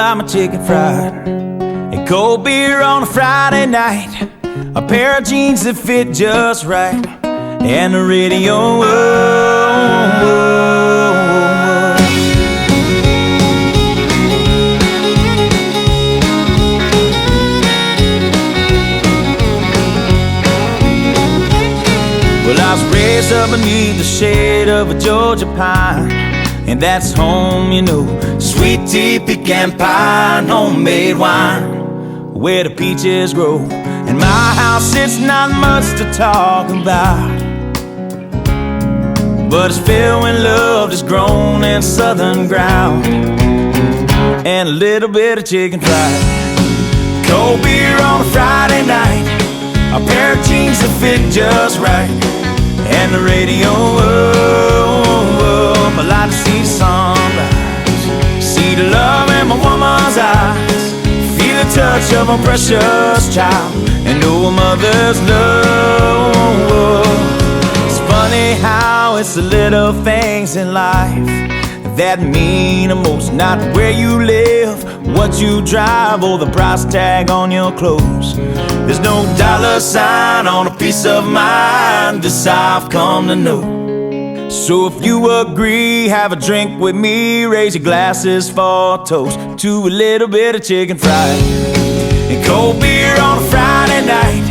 got my chicken fried, and cold beer on a Friday night, a pair of jeans that fit just right, and the radio. Well, I was raised up beneath the shade of a Georgia pine, and that's home, you know. Sweet tea, pecan pie, and homemade wine, where the peaches grow. In my house, it's not much to talk about, but it's filled with love that's grown in southern ground, and a little bit of chicken fried. Cold beer on a Friday night, a pair of jeans that fit just right, and the radio. I like to see the sunrise, see the love in my woman's eyes, feel the touch of a precious child, and know a mother's love. It's funny how it's the little things in life that mean the most. Not where you live, what you drive, or the price tag on your clothes. There's no dollar sign on a piece of mind, this I've come to know. So if you agree, have a drink with me, raise your glasses for a toast to a little bit of chicken fried, and cold beer on a Friday night,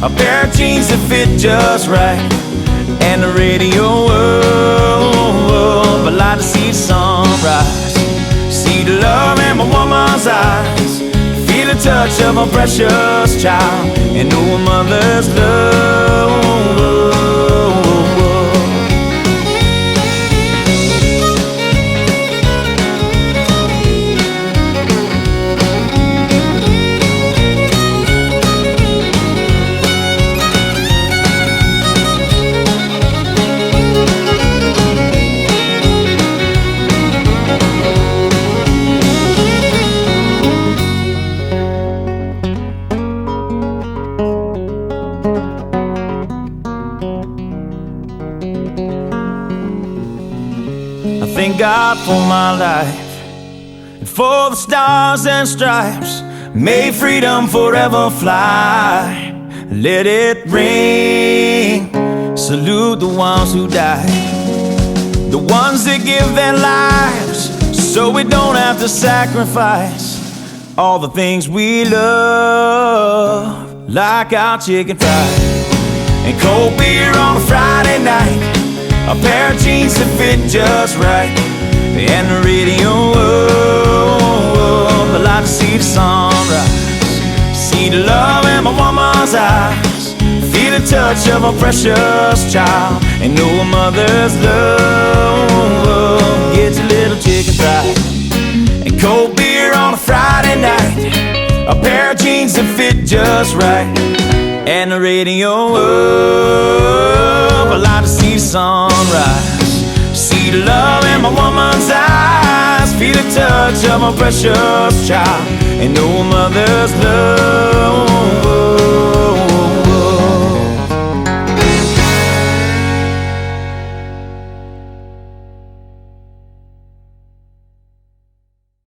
a pair of jeans that fit just right, and the radio. I like to see the sunrise, see the love in my woman's eyes, feel the touch of a precious child, and know a mother's love. Thank God for my life, and for the stars and stripes. May freedom forever fly, let it ring. Salute the ones who died, the ones that give their lives, so we don't have to sacrifice all the things we love, like our chicken fried, and cold beer on a Friday night, a pair of jeans that fit just right, and the radio. I like to see the sunrise, see the love in my woman's eyes, feel the touch of a precious child, and know a mother's love. Get your little chicken fried, and cold beer on a Friday night, a pair of jeans that fit just right, and the radio. I like to see the sunrise, see the love in my woman's eyes, feel the touch of a precious child, and know a mother's love.